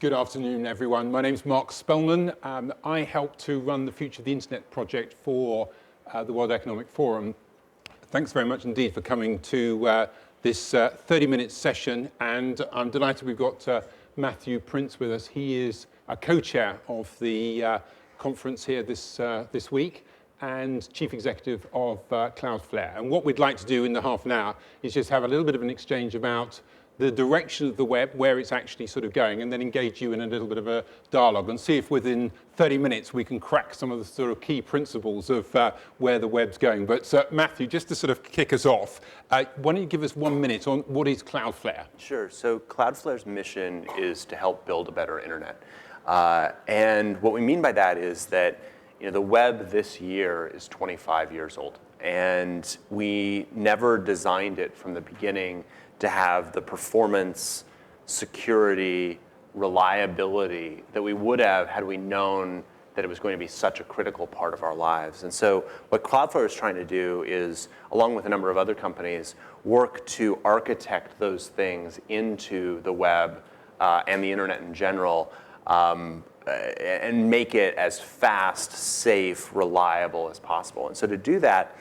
Good afternoon, everyone. My name's Mark Spelman. I help to run the Future of the Internet project for the World Economic Forum. Thanks very much indeed for coming to this 30-minute session. And I'm delighted we've got Matthew Prince with us. He is a co-chair of the conference here this week and chief executive of CloudFlare. And what we'd like to do in the half an hour is just have a little bit of an exchange about the direction of the web, where it's actually sort of going, and then engage you in a little bit of a dialogue and see if within 30 minutes we can crack some of the sort of key principles of where the web's going. But Matthew, just to sort of kick us off, why don't you give us 1 minute on what is CloudFlare? Sure. So CloudFlare's mission is to help build a better internet. And what we mean by that is that the web this year is 25 years old. And we never designed it from the beginning to have the performance, security, reliability that we would have had we known that it was going to be such a critical part of our lives. And so what CloudFlare is trying to do is, along with a number of other companies, work to architect those things into the web and the internet in general, and make it as fast, safe, reliable as possible. And so to do that,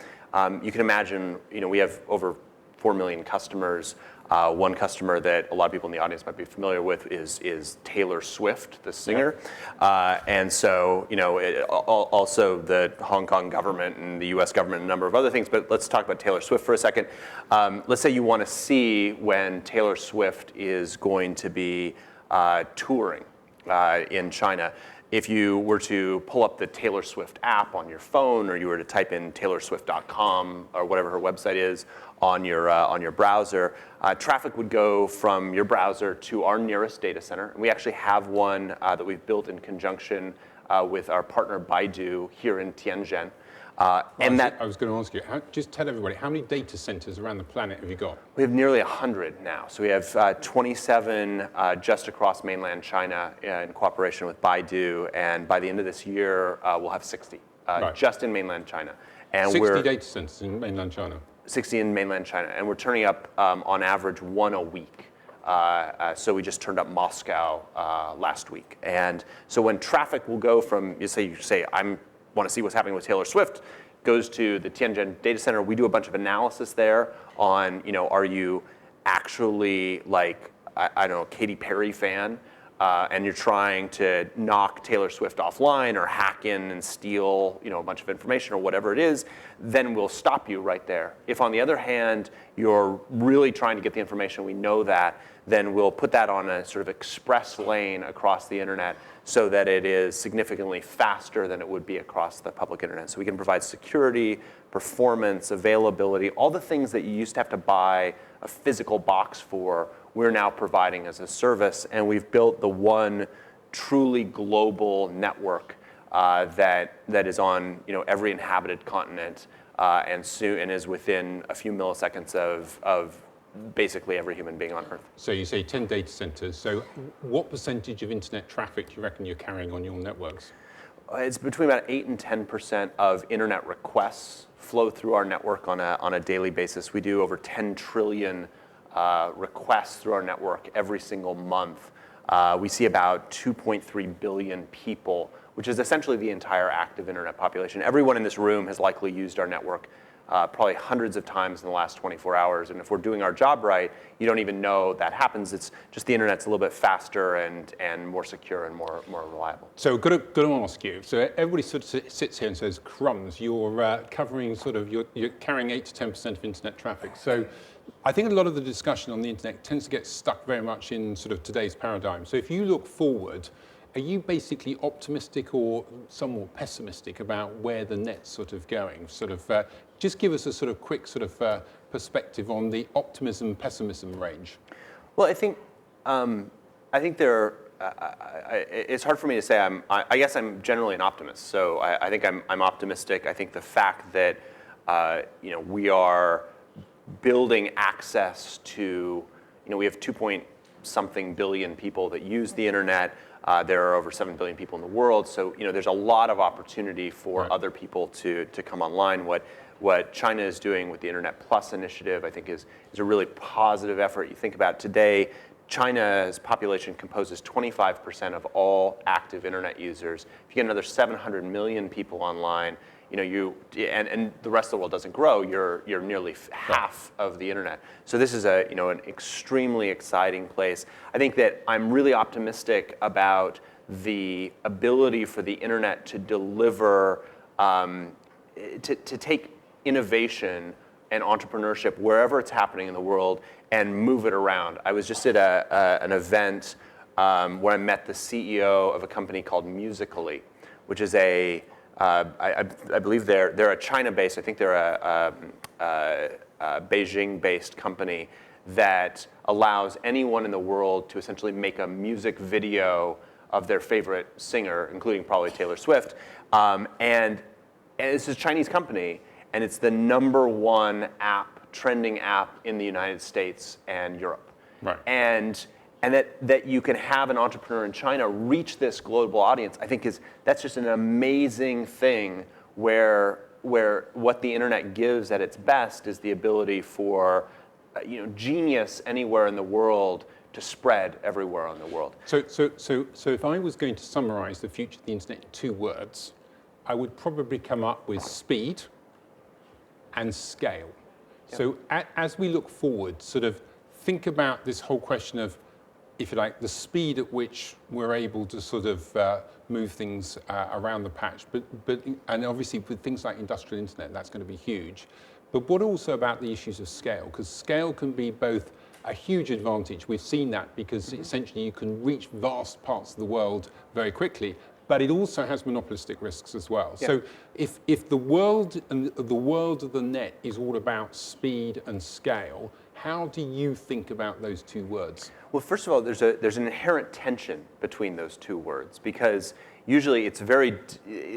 you can imagine, we have over 4 million customers. One customer that a lot of people in the audience might be familiar with is Taylor Swift, the singer. And so, also the Hong Kong government and the US government and a number of other things. But let's talk about Taylor Swift for a second. Let's say you want to see when Taylor Swift is going to be touring in China. If you were to pull up the Taylor Swift app on your phone, or you were to type in taylorswift.com or whatever her website is on your browser, traffic would go from your browser to our nearest data center. And we actually have one that we've built in conjunction with our partner Baidu here in Tianjin. I was going to ask you, just tell everybody, how many data centers around the planet have you got? We have nearly 100 now. So we have 27 just across mainland China in cooperation with Baidu. And by the end of this year, we'll have 60 just in mainland China. And 60 data centers in mainland China? 60 in mainland China. And we're turning up, on average, one a week. So we just turned up Moscow last week. And so when traffic will go from, you say, I want to see what's happening with Taylor Swift, goes to the Tianjin data center. We do a bunch of analysis there on, are you actually like, I don't know, Katy Perry fan, and you're trying to knock Taylor Swift offline or hack in and steal, a bunch of information or whatever it is, then we'll stop you right there. If on the other hand, you're really trying to get the information, we know that, then we'll put that on a sort of express lane across the internet so that it is significantly faster than it would be across the public internet. So we can provide security, performance, availability, all the things that you used to have to buy a physical box for, we're now providing as a service. And we've built the one truly global network that is on every inhabited continent and is within a few milliseconds of basically every human being on Earth. So you say 10 data centers. So what percentage of internet traffic do you reckon you're carrying on your networks? It's between about 8 and 10% of internet requests flow through our network on a daily basis. We do over 10 trillion requests through our network every single month. We see about 2.3 billion people, which is essentially the entire active internet population. Everyone in this room has likely used our network probably hundreds of times in the last 24 hours. And if we're doing our job right, you don't even know that happens. It's just the internet's a little bit faster and more secure and more reliable. So got to ask you, so everybody sort of sits here and says, crumbs, you're covering you're carrying 8 to 10% of internet traffic. So I think a lot of the discussion on the internet tends to get stuck very much in sort of today's paradigm. So if you look forward, are you basically optimistic or somewhat pessimistic about where the net's sort of going? Just give us a sort of quick sort of perspective on the optimism-pessimism range. Well, I think there. It's hard for me to say. I guess I'm generally an optimist. So I think I'm optimistic. I think the fact that we are building access to, we have 2-point-something billion people that use the internet. There are over 7 billion people in the world. So there's a lot of opportunity for other people to come online. What China is doing with the Internet Plus initiative, I think, is a really positive effort. You think about today, China's population composes 25% of all active internet users. If you get another 700 million people online, and the rest of the world doesn't grow, you're nearly half of the internet. So this is an extremely exciting place. I think that I'm really optimistic about the ability for the internet to deliver, to take innovation and entrepreneurship wherever it's happening in the world and move it around. I was just at an event where I met the CEO of a company called Musical.ly, which is I believe they're a China-based, I think they're a Beijing-based company that allows anyone in the world to essentially make a music video of their favorite singer, including probably Taylor Swift. And it's a Chinese company, and it's the #1 trending app in the United States and Europe. Right. And that you can have an entrepreneur in China reach this global audience, I think that's just an amazing thing where what the internet gives at its best is the ability for genius anywhere in the world to spread everywhere in the world. So if I was going to summarize the future of the internet in 2 words, I would probably come up with speed and scale. Yeah. So as we look forward, sort of think about this whole question of, if you like, the speed at which we're able to sort of move things around the patch. And obviously with things like industrial internet, that's going to be huge. But what also about the issues of scale? Because scale can be both a huge advantage. We've seen that because essentially you can reach vast parts of the world very quickly, but it also has monopolistic risks as well. Yeah. So if the world of the net is all about speed and scale, how do you think about those 2 words? Well, first of all, there's an inherent tension between those 2 words, because usually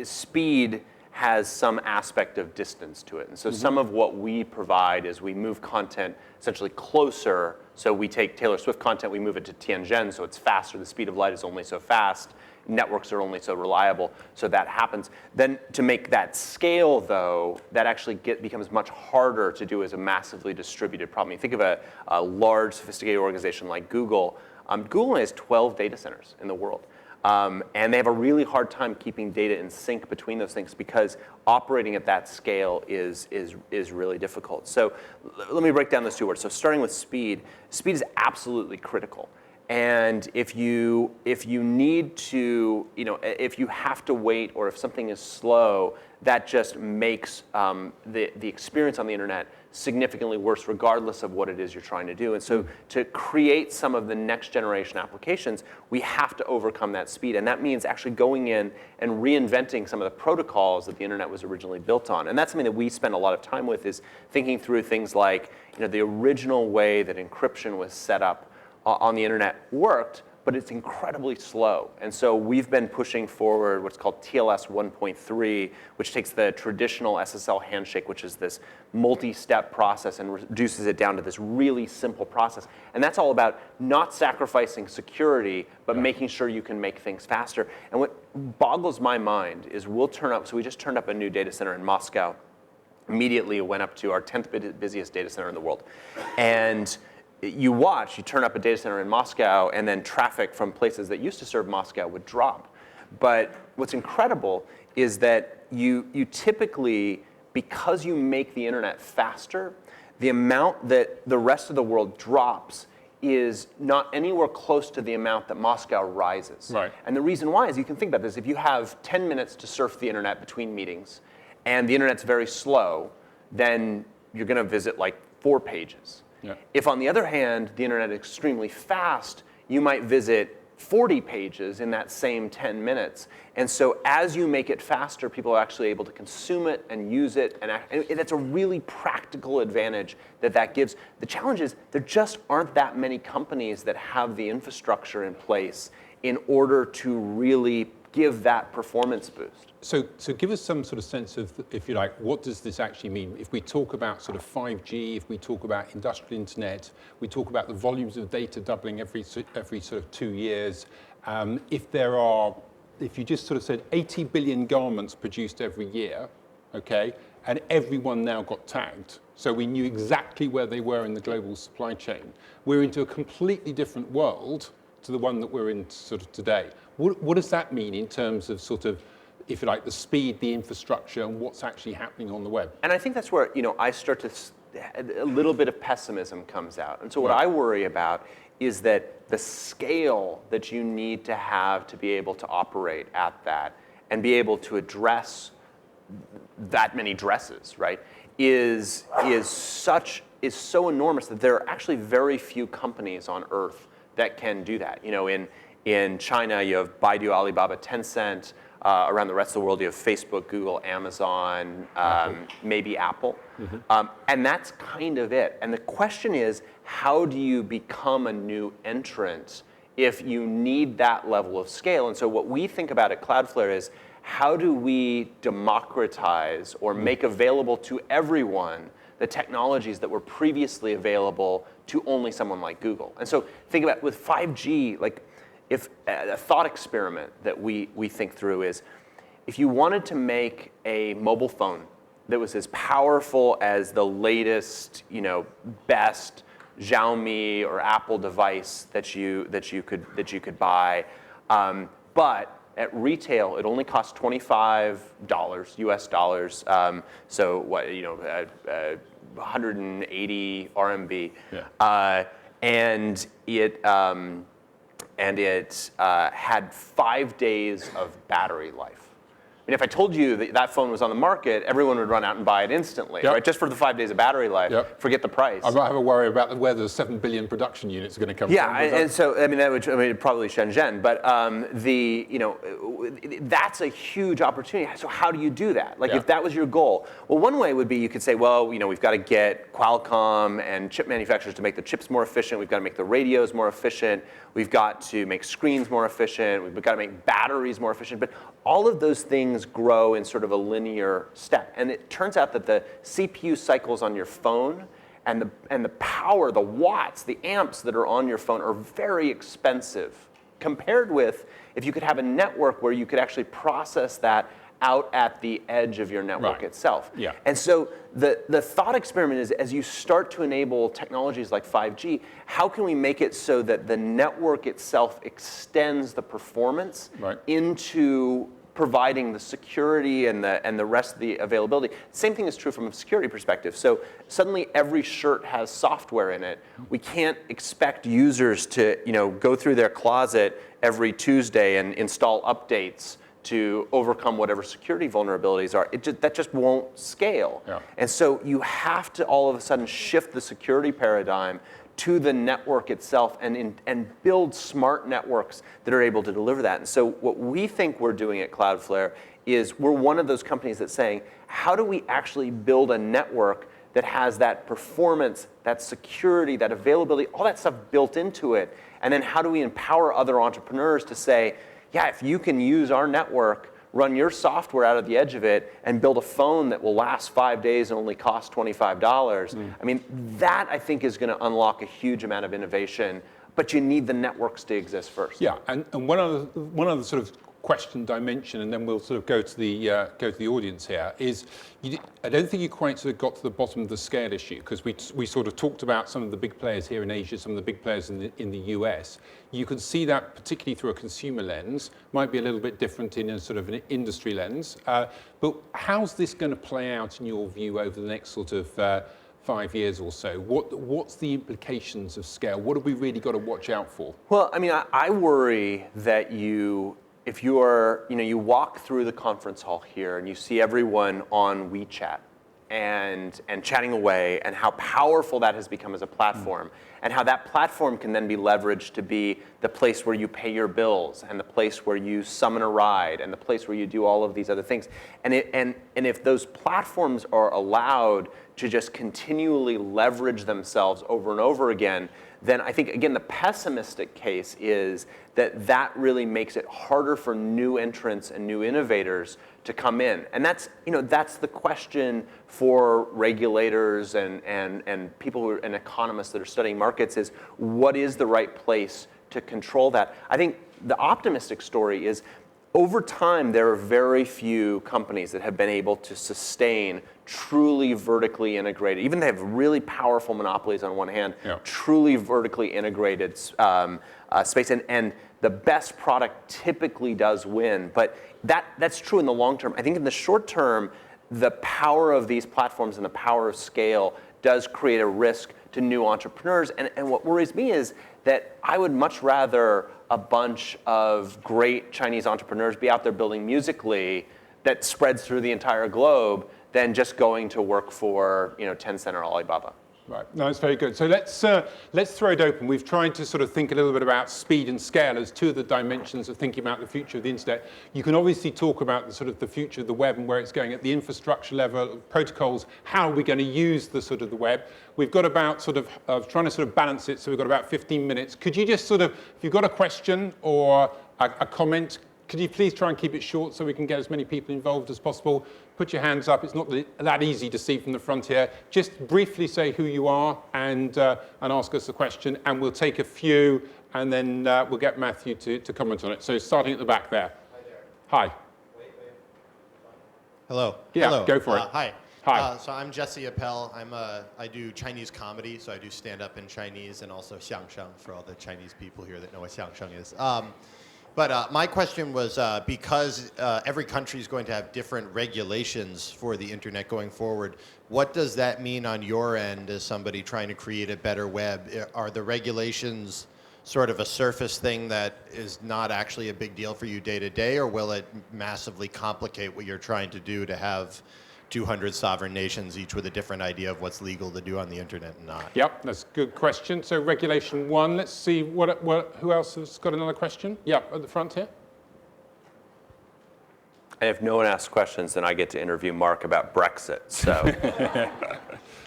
speed has some aspect of distance to it. And so some of what we provide is we move content essentially closer. So we take Taylor Swift content, we move it to Tianjin, so it's faster. The speed of light is only so fast. Networks are only so reliable, so that happens. Then to make that scale, though, that actually becomes much harder to do as a massively distributed problem. You think of a large, sophisticated organization like Google. Google has 12 data centers in the world. And they have a really hard time keeping data in sync between those things because operating at that scale is really difficult. So let me break down those 2 words. So starting with speed is absolutely critical. And if you need to, if you have to wait or if something is slow, that just makes the experience on the internet significantly worse regardless of what it is you're trying to do. And so to create some of the next generation applications, we have to overcome that speed. And that means actually going in and reinventing some of the protocols that the internet was originally built on. And that's something that we spend a lot of time with, is thinking through things like the original way that encryption was set up on the internet worked, but it's incredibly slow. And so we've been pushing forward what's called TLS 1.3, which takes the traditional SSL handshake, which is this multi-step process, and reduces it down to this really simple process. And that's all about not sacrificing security, but making sure you can make things faster. And what boggles my mind is so we just turned up a new data center in Moscow. Immediately it went up to our 10th busiest data center in the world. And you turn up a data center in Moscow, and then traffic from places that used to serve Moscow would drop. But what's incredible is that you typically, because you make the internet faster, the amount that the rest of the world drops is not anywhere close to the amount that Moscow rises. Right. And the reason why is, you can think about this, if you have 10 minutes to surf the internet between meetings, and the internet's very slow, then you're going to visit like 4 pages. Yeah. If, on the other hand, the internet is extremely fast, you might visit 40 pages in that same 10 minutes. And so as you make it faster, people are actually able to consume it and use it. And that's a really practical advantage that gives. The challenge is there just aren't that many companies that have the infrastructure in place in order to really give that performance boost. So give us some sort of sense of, if you like, what does this actually mean? If we talk about sort of 5G, if we talk about industrial internet, we talk about the volumes of data doubling every sort of 2 years. If you just sort of said 80 billion garments produced every year, okay, and everyone now got tagged. So we knew exactly where they were in the global supply chain. We're into a completely different world to the one that we're in sort of today. What does that mean in terms of sort of, if you like, the speed, the infrastructure, and what's actually happening on the web? And I think that's where, I start to, a little bit of pessimism comes out. And so what I worry about is that the scale that you need to have to be able to operate at that and be able to address that many dresses, right, is so enormous that there are actually very few companies on Earth that can do that. In China, you have Baidu, Alibaba, Tencent. Around the rest of the world, you have Facebook, Google, Amazon, maybe Apple. And that's kind of it. And the question is, how do you become a new entrant if you need that level of scale? And so what we think about at CloudFlare is, how do we democratize or make available to everyone the technologies that were previously available to only someone like Google? And so think about with 5G, like, if a thought experiment that we think through is, if you wanted to make a mobile phone that was as powerful as the latest, best Xiaomi or Apple device that you could buy, but at retail it only costs $25 US dollars, so what 180 RMB, and it had 5 days of battery life. I mean, if I told you that phone was on the market, everyone would run out and buy it instantly, right? Just for the 5 days of battery life. Forget the price. I might have a worry about where the 7 billion production units are going to come from. Yeah, and so probably Shenzhen, but that's a huge opportunity. So how do you do that? Like, if that was your goal, well, one way would be you could say, well, we've got to get Qualcomm and chip manufacturers to make the chips more efficient. We've got to make the radios more efficient. We've got to make screens more efficient. We've got to make batteries more efficient. But all of those things grow in sort of a linear step. And it turns out that the CPU cycles on your phone and the power, the watts, the amps that are on your phone are very expensive compared with if you could have a network where you could actually process that out at the edge of your network itself. And so the thought experiment is, as you start to enable technologies like 5G, how can we make it so that the network itself extends the performance into providing the security and the rest of the availability? Same thing is true from a security perspective. So suddenly every shirt has software in it. We can't expect users to go through their closet every Tuesday and install updates to overcome whatever security vulnerabilities are. That just won't scale. And so you have to all of a sudden shift the security paradigm to the network itself and build smart networks that are able to deliver that. And so what we think we're doing at CloudFlare is we're one of those companies that's saying, how do we actually build a network that has that performance, that security, that availability, all that stuff built into it? And then how do we empower other entrepreneurs to say, yeah, if you can use our network, run your software out of the edge of it, and build a phone that will last 5 days and only cost $25. I mean, that I think is going to unlock a huge amount of innovation, but you need the networks to exist first. Yeah, and one other sort of question dimension, and then we'll sort of go to the audience here, is I don't think you quite sort of got to the bottom of the scale issue, because we sort of talked about some of the big players here in Asia, some of the big players in the US. You can see that particularly through a consumer lens, might be a little bit different in a sort of an industry lens. But how's this going to play out in your view over the next sort of 5 years or so? What's the implications of scale? What have we really got to watch out for? Well, I mean, I worry that if you walk through the conference hall here and you see everyone on WeChat and chatting away, and how powerful that has become as a platform, and how that platform can then be leveraged to be the place where you pay your bills, and the place where you summon a ride, and the place where you do all of these other things. And if those platforms are allowed to just continually leverage themselves over and over again, then I think, again, the pessimistic case is that really makes it harder for new entrants and new innovators to come in. And that's the question for regulators and people and economists that are studying markets is, what is the right place to control that? I think the optimistic story is, over time, there are very few companies that have been able to sustain truly vertically integrated, even they have really powerful monopolies on one hand, truly vertically integrated space, and the best product typically does win. But that's true in the long term. I think in the short term, the power of these platforms and the power of scale does create a risk to new entrepreneurs. And what worries me is that I would much rather a bunch of great Chinese entrepreneurs be out there building Musical.ly that spreads through the entire globe than just going to work for Tencent or Alibaba. Right, no, that's very good. So let's throw it open. We've tried to sort of think a little bit about speed and scale as two of the dimensions of thinking about the future of the internet. You can obviously talk about the future of the web and where it's going at the infrastructure level, protocols, how are we going to use the web. We've got about trying to balance it, so we've got about 15 minutes. Could you just if you've got a question or a comment, could you please try and keep it short so we can get as many people involved as possible? Put your hands up. It's not that easy to see from the front here. Just briefly say who you are and ask us a question, and we'll take a few, and then we'll get Matthew to comment on it. So starting at the back there. Hi there. Hi. Wait. Hello. Yeah, Hello. go for it. Hi. Hi. So I'm Jesse Appel. I do Chinese comedy, so I do stand-up in Chinese and also xiangsheng for all the Chinese people here that know what xiangsheng is. But my question was, because every country is going to have different regulations for the internet going forward, what does that mean on your end as somebody trying to create a better web? Are the regulations sort of a surface thing that is not actually a big deal for you day to day, or will it massively complicate what you're trying to do to have 200 sovereign nations, each with a different idea of what's legal to do on the internet and not? Yep, that's a good question. So regulation 1, let's see who else has got another question? Yep, at the front here. And if no one asks questions, then I get to interview Mark about Brexit. So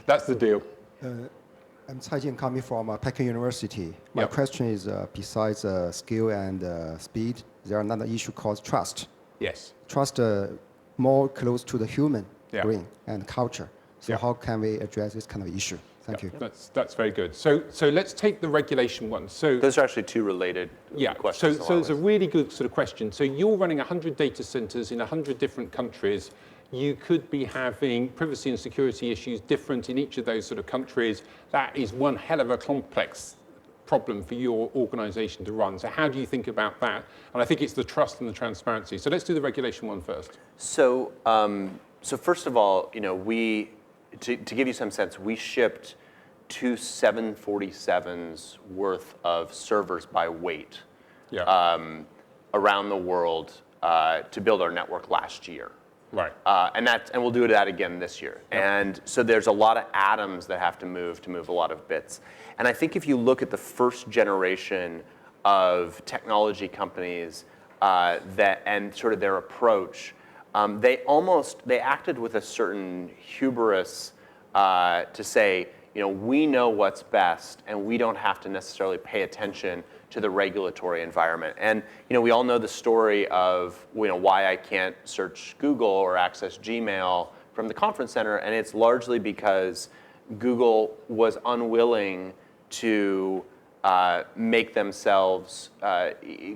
that's the deal. I'm Cai Jin, coming from Peking University. My question is, besides skill and speed, there are another issue called trust. Yes. Trust more close to the human brain and culture. So how can we address this kind of issue? Thank you. That's very good. So let's take the regulation one. So those are actually two related questions. So it's a really good question. So you're running 100 data centers in 100 different countries. You could be having privacy and security issues different in each of those countries. That is one hell of a complex problem for your organization to run. So how do you think about that? And I think it's the trust and the transparency. So let's do the regulation one first. So first of all, we, to give you some sense, we shipped 2 747s worth of servers by weight around the world to build our network last year. Right. And we'll do that again this year. Yep. And so there's a lot of atoms that have to move a lot of bits. And I think if you look at the first generation of technology companies and sort of their approach, they acted with a certain hubris to say, we know what's best, and we don't have to necessarily pay attention to the regulatory environment. And we all know the story of why I can't search Google or access Gmail from the conference center, and it's largely because Google was unwilling to make themselves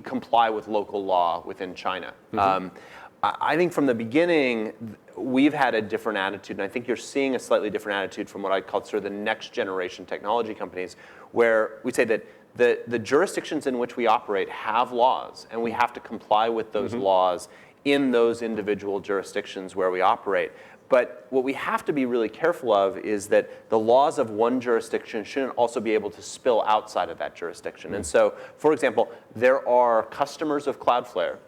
comply with local law within China. Mm-hmm. I think from the beginning, we've had a different attitude, and I think you're seeing a slightly different attitude from what I call sort of the next generation technology companies, where we say that the jurisdictions in which we operate have laws, and we have to comply with those laws in those individual jurisdictions where we operate. But what we have to be really careful of is that the laws of one jurisdiction shouldn't also be able to spill outside of that jurisdiction. And so, for example, there are customers of CloudFlare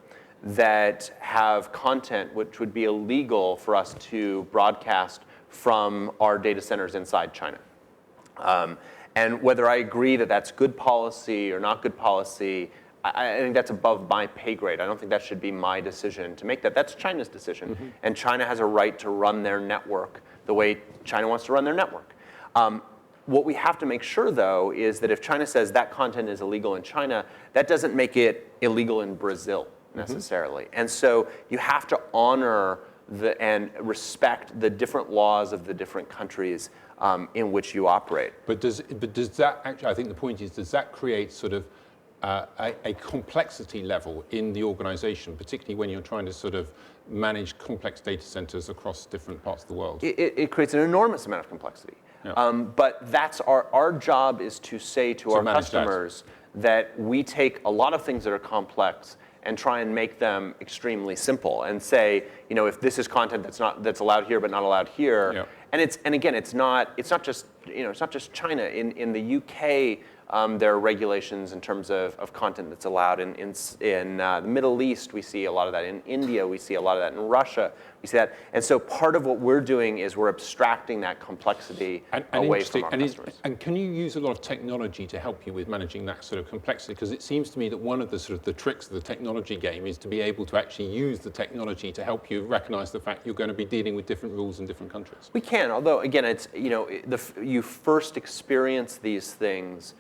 that have content which would be illegal for us to broadcast from our data centers inside China. And whether I agree that that's good policy or not good policy, I think that's above my pay grade. I don't think that should be my decision to make that. That's China's decision. Mm-hmm. And China has a right to run their network the way China wants to run their network. What we have to make sure, though, is that if China says that content is illegal in China, that doesn't make it illegal in Brazil necessarily. And so you have to honor and respect the different laws of the different countries in which you operate. But does that actually, I think the point is, does that create sort of a complexity level in the organization, particularly when you're trying to sort of manage complex data centers across different parts of the world? It creates an enormous amount of complexity. Yeah. But that's our job is to say to our customers that we take a lot of things that are complex and try and make them extremely simple and say, if this is content that's allowed here but not allowed here. Yeah. And again, it's not just China. In the UK, there are regulations in terms of content that's allowed. In the Middle East, we see a lot of that. In India, we see a lot of that. In Russia, we see that. And so part of what we're doing is we're abstracting that complexity away from our customers. And can you use a lot of technology to help you with managing that sort of complexity? Because it seems to me that one of the sort of the tricks of the technology game is to be able to actually use the technology to help you recognize the fact you're going to be dealing with different rules in different countries. We can, although again, it's you first experience these things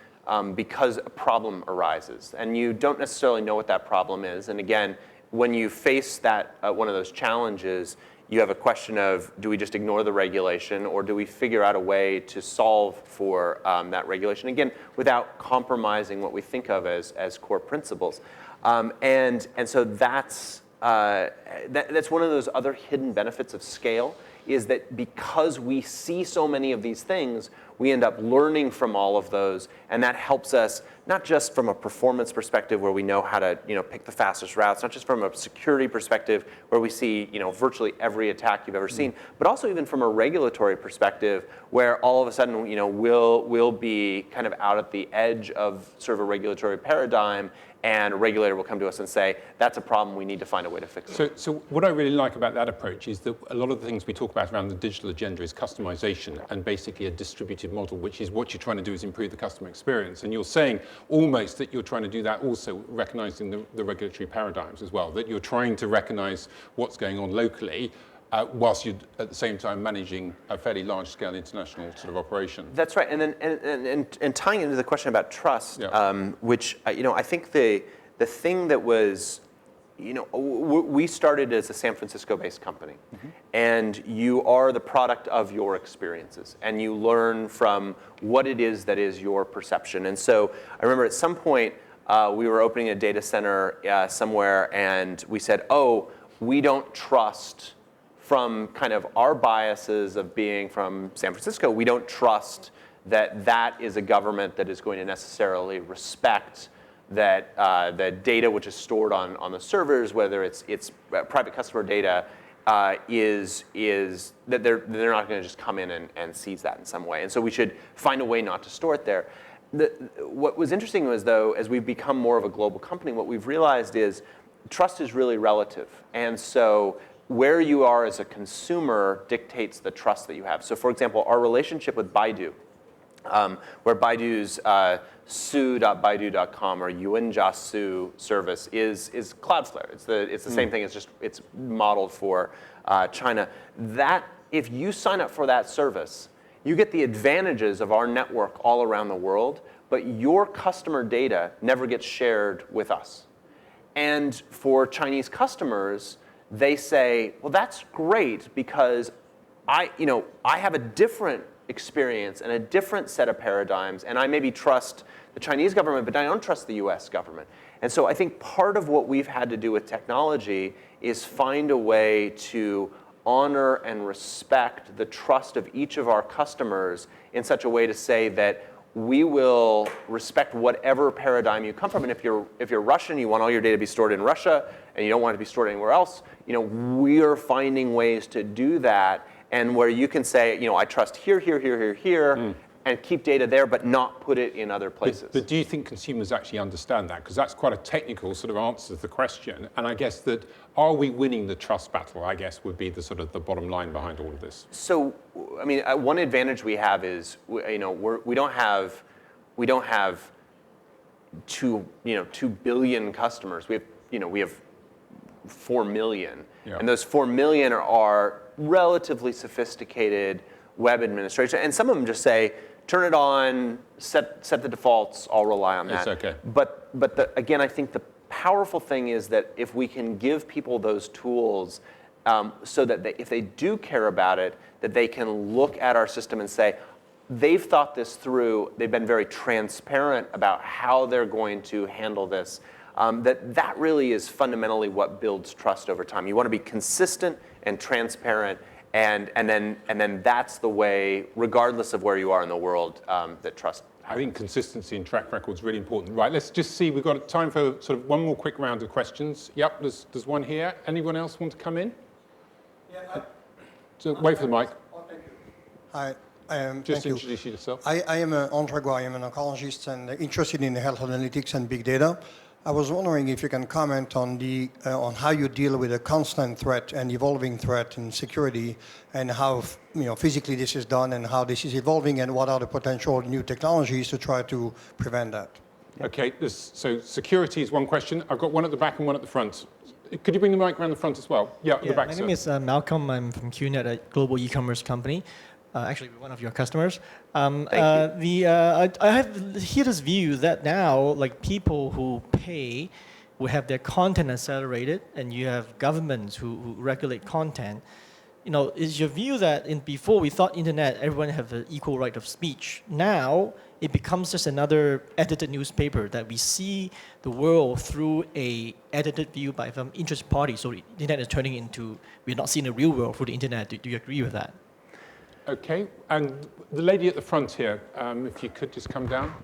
because a problem arises, and you don't necessarily know what that problem is. And again, when you face that one of those challenges, you have a question of, do we just ignore the regulation, or do we figure out a way to solve for that regulation, again, without compromising what we think of as core principles. And so that's one of those other hidden benefits of scale, is that because we see so many of these things, we end up learning from all of those, and that helps us not just from a performance perspective where we know how to pick the fastest routes, not just from a security perspective where we see virtually every attack you've ever seen, but also even from a regulatory perspective where all of a sudden we'll be kind of out at the edge of sort of a regulatory paradigm, and a regulator will come to us and say, that's a problem, we need to find a way to fix it. So what I really like about that approach is that a lot of the things we talk about around the digital agenda is customization and basically a distributed model, which is what you're trying to do is improve the customer experience. And you're saying almost that you're trying to do that also recognizing the regulatory paradigms as well, that you're trying to recognize what's going on locally, whilst you're at the same time managing a fairly large-scale international sort of operation. That's right, and then and tying into the question about trust, which I think the thing that was, we started as a San Francisco-based company, and you are the product of your experiences, and you learn from what it is that is your perception. And so I remember at some point we were opening a data center somewhere, and we said, oh, we don't trust. From kind of our biases of being from San Francisco, we don't trust that is a government that is going to necessarily respect that the data which is stored on the servers, whether it's private customer data, is that they're not going to just come in and seize that in some way. And so we should find a way not to store it there. What was interesting was, though, as we've become more of a global company, what we've realized is trust is really relative. And so where you are as a consumer dictates the trust that you have. So for example, our relationship with Baidu, where Baidu's su.baidu.com or yuanjiasu service is CloudFlare. It's the same thing, it's modeled for China. That, if you sign up for that service, you get the advantages of our network all around the world, but your customer data never gets shared with us. And for Chinese customers, they say, well, that's great because I have a different experience and a different set of paradigms, and I maybe trust the Chinese government, but I don't trust the US government. And so I think part of what we've had to do with technology is find a way to honor and respect the trust of each of our customers in such a way to say that we will respect whatever paradigm you come from. And if you're Russian, you want all your data to be stored in Russia, and you don't want it to be stored anywhere else, we are finding ways to do that, and where you can say, I trust here, and keep data there, but not put it in other places. But do you think consumers actually understand that? Because that's quite a technical sort of answer to the question. And I guess that, are we winning the trust battle, I guess, would be the sort of the bottom line behind all of this. So, I mean, one advantage we have is, we don't have 2 billion customers. We have 4 million. Yeah. And those 4 million are relatively sophisticated web administration. And some of them just say, turn it on, set the defaults, I'll rely on that. It's okay. But again, I think the powerful thing is that if we can give people those tools so that if they do care about it, that they can look at our system and say, they've thought this through. They've been very transparent about how they're going to handle this. That really is fundamentally what builds trust over time. You want to be consistent and transparent, and then that's the way, regardless of where you are in the world, that trust. I think consistency and track record is really important. Right, let's just see. We've got time for sort of one more quick round of questions. Yep, there's one here. Anyone else want to come in? Yeah. So wait for the mic. Thank you. Hi. Just introduce yourself. I am Andre Guay. I'm an oncologist and interested in health analytics and big data. I was wondering if you can comment on on how you deal with a constant threat and evolving threat in security, and how physically this is done, and how this is evolving, and what are the potential new technologies to try to prevent that. Okay, so security is one question. I've got one at the back and one at the front. Could you bring the mic around the front as well? Yeah, the back. My name is Malcolm. I'm from QNet, a global e-commerce company. Actually, we're one of your customers. Thank you. I have here this view that now, like, people who pay will have their content accelerated, and you have governments who regulate content. Is your view that before we thought internet, everyone have the equal right of speech? Now it becomes just another edited newspaper that we see the world through a edited view by some interested party. So the internet is turning into, we're not seeing the real world through the internet. Do you agree with that? Okay, and the lady at the front here, if you could just come down.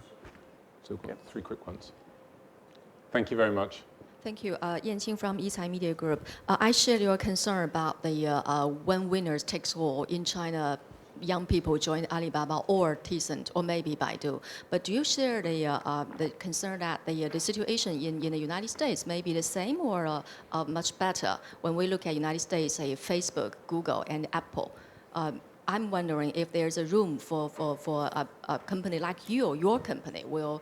So we've got three quick ones. Thank you very much. Thank you. Yan Qing from Yicai Media Group. I share your concern about the when winners takes all in China, young people join Alibaba or Tencent or maybe Baidu. But do you share the concern that the situation in the United States may be the same or much better when we look at United States, say Facebook, Google, and Apple? I'm wondering if there's a room for a company like you or your company will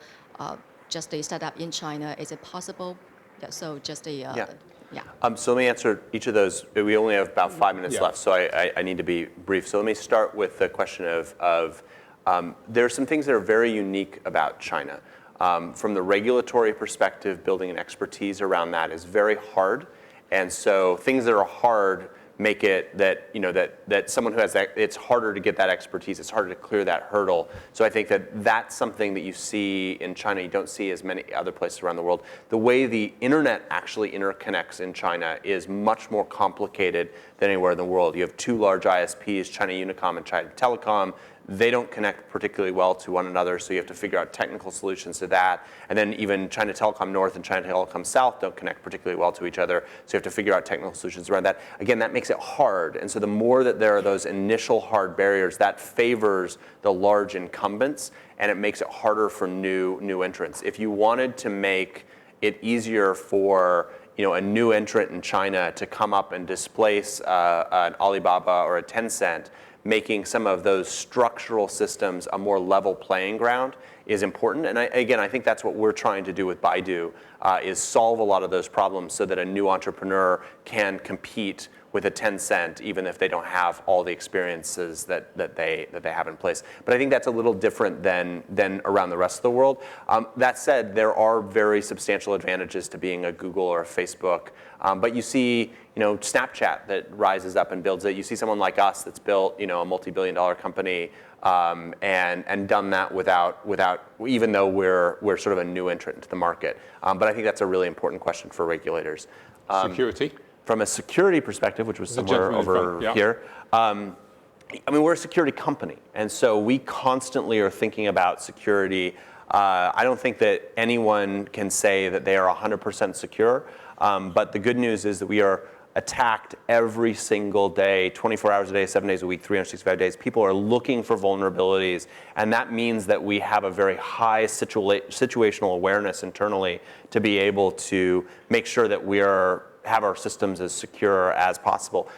just set up in China. Is it possible? Yeah, so just So let me answer each of those. We only have about 5 minutes left, so I need to be brief. So let me start with the question of there are some things that are very unique about China. From the regulatory perspective, building an expertise around that is very hard. And so things that are hard make it that someone who has that, it's harder to get that expertise, it's harder to clear that hurdle. So I think that that's something that you see in China, you don't see as many other places around the world. The way the internet actually interconnects in China is much more complicated than anywhere in the world. You have two large ISPs, China Unicom and China Telecom. They don't connect particularly well to one another, so you have to figure out technical solutions to that. And then even China Telecom North and China Telecom South don't connect particularly well to each other, so you have to figure out technical solutions around that. Again, that makes it hard, and so the more that there are those initial hard barriers, that favors the large incumbents, and it makes it harder for new entrants. If you wanted to make it easier for a new entrant in China to come up and displace an Alibaba or a Tencent, making some of those structural systems a more level playing ground is important. And I think that's what we're trying to do with Baidu, is solve a lot of those problems so that a new entrepreneur can compete with a Tencent, even if they don't have all the experiences that they have in place. But I think that's a little different than around the rest of the world. That said, there are very substantial advantages to being a Google or a Facebook. But you see, Snapchat that rises up and builds it. You see someone like us that's built, a multi-billion-dollar company and done that without even though we're sort of a new entrant into the market. But I think that's a really important question for regulators. Security. From a security perspective, which was somewhere over here, we're a security company, and so we constantly are thinking about security. I don't think that anyone can say that they are 100% secure, but the good news is that we are attacked every single day, 24 hours a day, 7 days a week, 365 days. People are looking for vulnerabilities, and that means that we have a very high situational awareness internally to be able to make sure that we have our systems as secure as possible.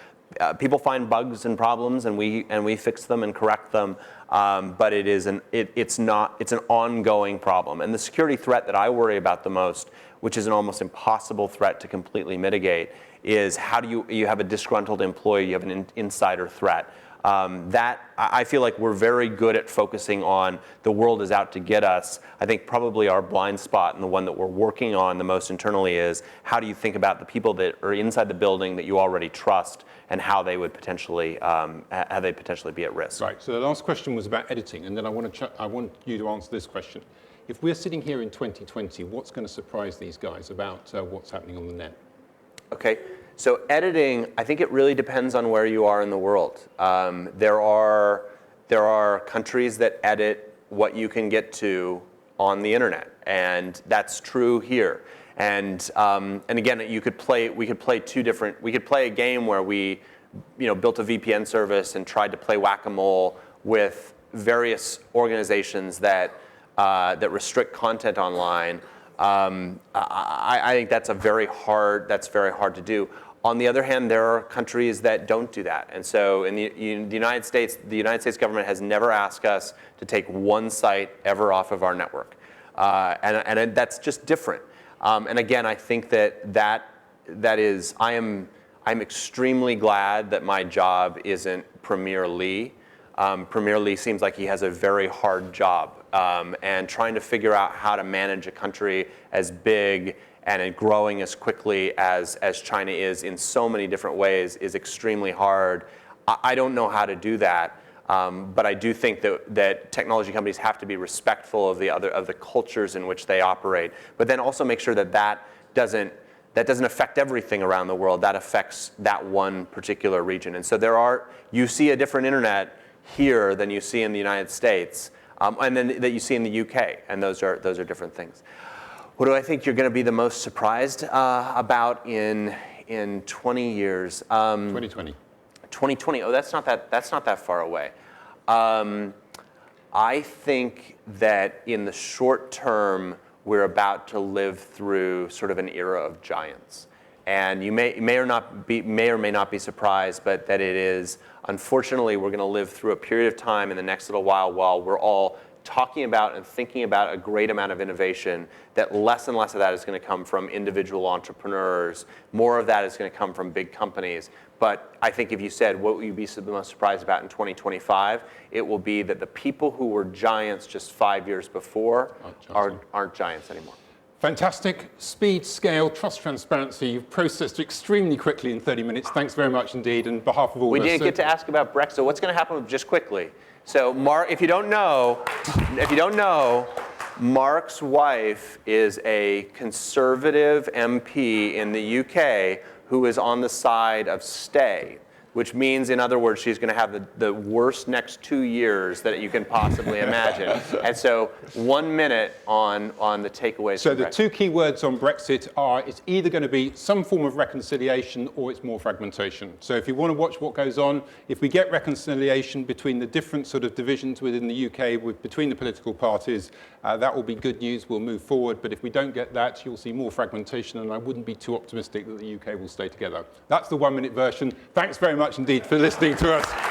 People find bugs and problems, and we fix them and correct them. But it's an ongoing problem. And the security threat that I worry about the most, which is an almost impossible threat to completely mitigate, is how do you have a disgruntled employee, you have an insider threat. I feel like we're very good at focusing on the world is out to get us. I think probably our blind spot and the one that we're working on the most internally is how do you think about the people that are inside the building that you already trust and how they would potentially be at risk. Right. So the last question was about editing, and then I want you to answer this question. If we're sitting here in 2020, what's going to surprise these guys about what's happening on the net? Okay. So editing, I think it really depends on where you are in the world. There are countries that edit what you can get to on the internet, and that's true here. And again, we could play a game where we, built a VPN service and tried to play whack-a-mole with various organizations that restrict content online. I think that's very hard to do. On the other hand, there are countries that don't do that. And so in the United States, the United States government has never asked us to take one site ever off of our network. And that's just different. And again, I think that is, I'm extremely glad that my job isn't Premier Lee. Premier Lee seems like he has a very hard job. And trying to figure out how to manage a country as big and growing as quickly as China is in so many different ways is extremely hard. I don't know how to do that, but I do think that technology companies have to be respectful of the cultures in which they operate, but then also make sure that doesn't affect everything around the world. That affects that one particular region. And so you see a different internet here than you see in the United States, and then that you see in the UK, and those are different things. What do I think you're going to be the most surprised about in 20 years? 2020. 2020. Oh, that's not that far away. I think that in the short term, we're about to live through sort of an era of giants, and you may or may not be surprised, but that it is. Unfortunately, we're going to live through a period of time in the next little while we're all talking about and thinking about a great amount of innovation, that less and less of that is going to come from individual entrepreneurs. More of that is going to come from big companies. But I think if you said, what will you be the most surprised about in 2025, it will be that the people who were giants just 5 years before aren't giants anymore. Fantastic. Speed, scale, trust, transparency. You've processed extremely quickly in 30 minutes. Thanks very much indeed. On behalf of all of us. We didn't get to ask about Brexit. What's going to happen just quickly? So Mark, if you don't know, Mark's wife is a conservative MP in the UK who is on the side of stay, which means, in other words, she's going to have the worst next 2 years that you can possibly imagine. And so 1 minute on the takeaways. So from the two key words on Brexit are it's either going to be some form of reconciliation or it's more fragmentation. So if you want to watch what goes on, if we get reconciliation between the different sort of divisions within the UK, between the political parties, that will be good news. We'll move forward. But if we don't get that, you'll see more fragmentation, and I wouldn't be too optimistic that the UK will stay together. That's the 1 minute version. Thanks very much indeed for listening to us.